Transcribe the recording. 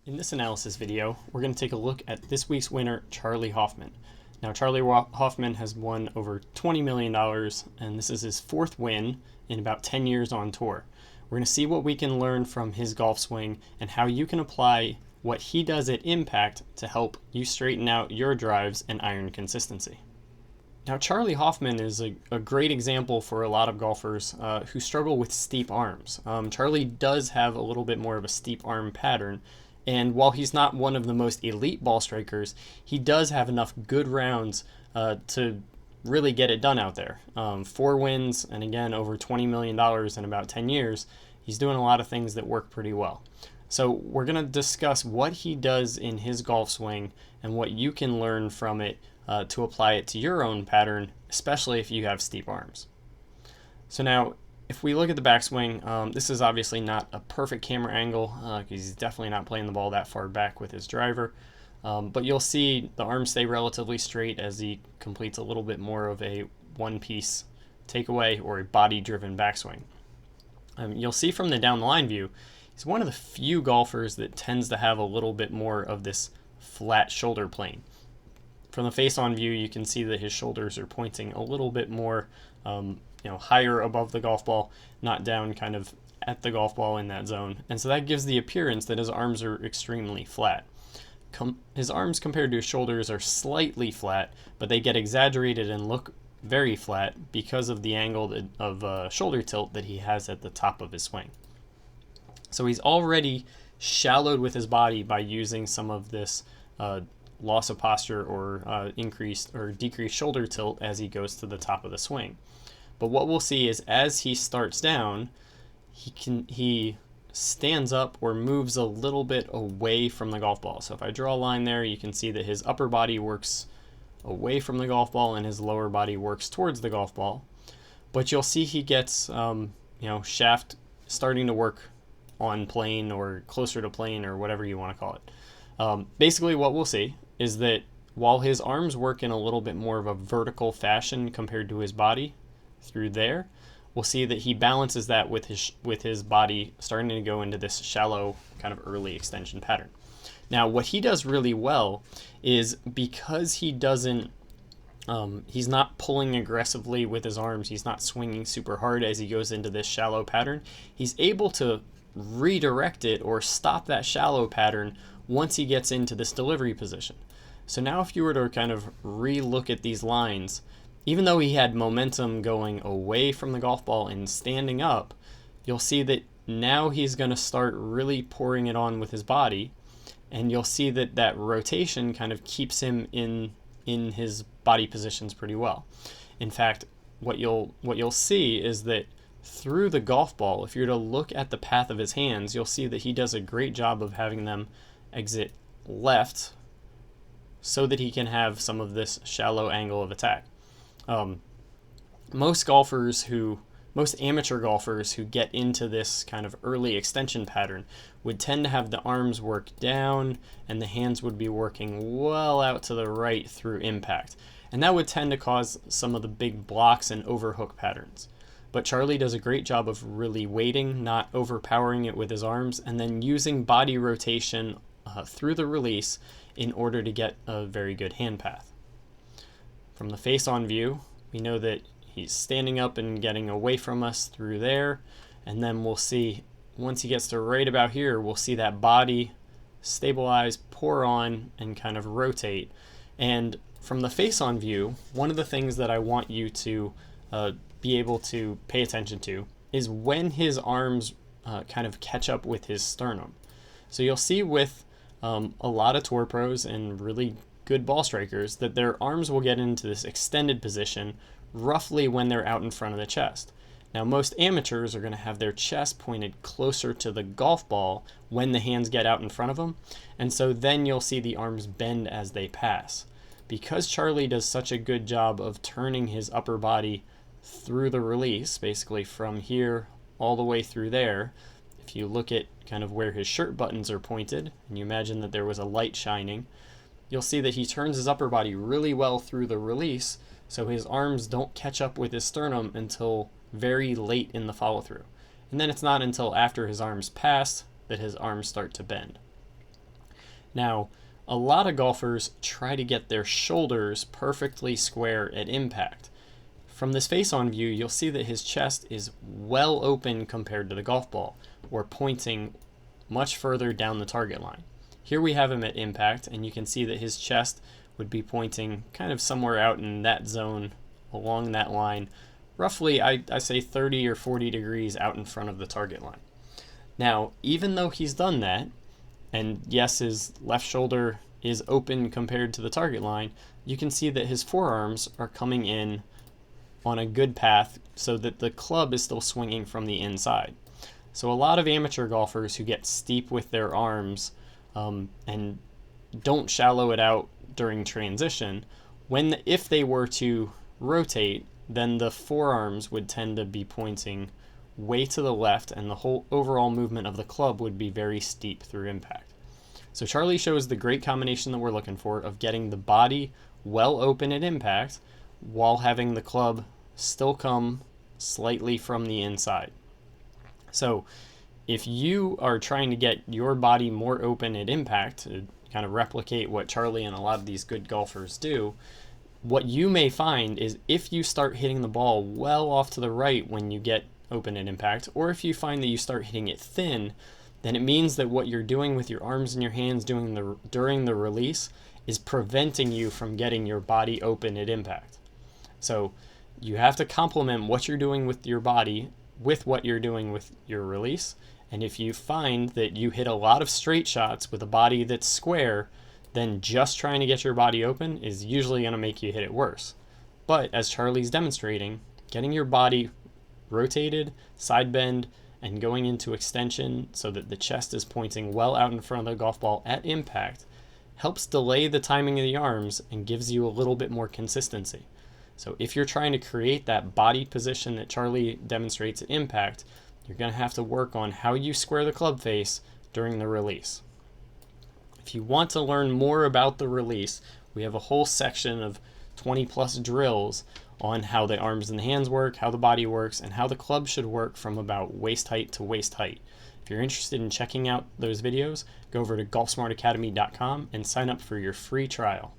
In this analysis video, we're going to take a look at this week's winner, Charley Hoffman. Now, Charley Hoffman has won over $20 million, and this is his fourth win in about 10 years on tour. We're going to see what we can learn from his golf swing and how you can apply what he does at impact to help you straighten out your drives and iron consistency. Now, Charley Hoffman is a great example for a lot of golfers who struggle with steep arms. Charley does have a little bit more of a steep arm pattern, and while he's not one of the most elite ball strikers, he does have enough good rounds to really get it done out there. 4 wins, and again, over $20 million in about 10 years. He's doing a lot of things that work pretty well. So we're going to discuss what he does in his golf swing and what you can learn from it to apply it to your own pattern, especially if you have steep arms. So now, if we look at the backswing, this is obviously not a perfect camera angle because he's definitely not playing the ball that far back with his driver. But you'll see the arms stay relatively straight as he completes a little bit more of a one-piece takeaway or a body-driven backswing. You'll see from the down-the-line view, he's one of the few golfers that tends to have a little bit more of this flat shoulder plane. From the face-on view, you can see that his shoulders are pointing a little bit more higher above the golf ball, not down kind of at the golf ball in that zone. And so that gives the appearance that his arms are extremely flat. His arms compared to his shoulders are slightly flat, but they get exaggerated and look very flat because of the angle of shoulder tilt that he has at the top of his swing. So he's already shallowed with his body by using some of this loss of posture or increased or decreased shoulder tilt as he goes to the top of the swing. But what we'll see is as he starts down, he stands up or moves a little bit away from the golf ball. So if I draw a line there, you can see that his upper body works away from the golf ball and his lower body works towards the golf ball. But you'll see he gets shaft starting to work on plane or closer to plane or whatever you want to call it. Basically what we'll see is that while his arms work in a little bit more of a vertical fashion compared to his body through there, we'll see that he balances that with his body starting to go into this shallow kind of early extension pattern. Now, what he does really well is because he doesn't he's not pulling aggressively with his arms, he's not swinging super hard as he goes into this shallow pattern, he's able to redirect it or stop that shallow pattern once he gets into this delivery position. So now if you were to kind of re-look at these lines, even though he had momentum going away from the golf ball and standing up, you'll see that now he's going to start really pouring it on with his body, and you'll see that that rotation kind of keeps him in his body positions pretty well. In fact, what you'll see is that through the golf ball, if you're to look at the path of his hands, you'll see that he does a great job of having them exit left so that he can have some of this shallow angle of attack. Most amateur golfers who get into this kind of early extension pattern would tend to have the arms work down and the hands would be working well out to the right through impact. And that would tend to cause some of the big blocks and overhook patterns. But Charley does a great job of really waiting, not overpowering it with his arms, and then using body rotation through the release in order to get a very good hand path. From the face-on view, we know that he's standing up and getting away from us through there, and then we'll see, once he gets to right about here, we'll see that body stabilize, pour on, and kind of rotate. And from the face-on view, one of the things that I want you to be able to pay attention to is when his arms kind of catch up with his sternum. So you'll see with a lot of tour pros and really good ball strikers that their arms will get into this extended position roughly when they're out in front of the chest. Now, most amateurs are going to have their chest pointed closer to the golf ball when the hands get out in front of them, and so then you'll see the arms bend as they pass. Because Charley does such a good job of turning his upper body through the release, basically from here all the way through there, if you look at kind of where his shirt buttons are pointed, and you imagine that there was a light shining, you'll see that he turns his upper body really well through the release, so his arms don't catch up with his sternum until very late in the follow-through. And then it's not until after his arms pass that his arms start to bend. Now, a lot of golfers try to get their shoulders perfectly square at impact. From this face-on view, you'll see that his chest is well open compared to the golf ball, or pointing much further down the target line. Here we have him at impact, and you can see that his chest would be pointing kind of somewhere out in that zone along that line, roughly I say 30 or 40 degrees out in front of the target line. Now, even though he's done that, and yes, his left shoulder is open compared to the target line, you can see that his forearms are coming in on a good path so that the club is still swinging from the inside. So a lot of amateur golfers who get steep with their arms and don't shallow it out during transition, if they were to rotate, then the forearms would tend to be pointing way to the left, and the whole overall movement of the club would be very steep through impact. So Charley shows the great combination that we're looking for of getting the body well open at impact while having the club still come slightly from the inside. So if you are trying to get your body more open at impact to kind of replicate what Charley and a lot of these good golfers do, what you may find is if you start hitting the ball well off to the right when you get open at impact, or if you find that you start hitting it thin, then it means that what you're doing with your arms and your hands during the release is preventing you from getting your body open at impact. So you have to complement what you're doing with your body with what you're doing with your release. And if you find that you hit a lot of straight shots with a body that's square, then just trying to get your body open is usually going to make you hit it worse. But as Charley's demonstrating, getting your body rotated, side bend, and going into extension so that the chest is pointing well out in front of the golf ball at impact helps delay the timing of the arms and gives you a little bit more consistency. So if you're trying to create that body position that Charley demonstrates at impact, you're going to have to work on how you square the club face during the release. If you want to learn more about the release, we have a whole section of 20 plus drills on how the arms and the hands work, how the body works, and how the club should work from about waist height to waist height. If you're interested in checking out those videos, go over to golfsmartacademy.com and sign up for your free trial.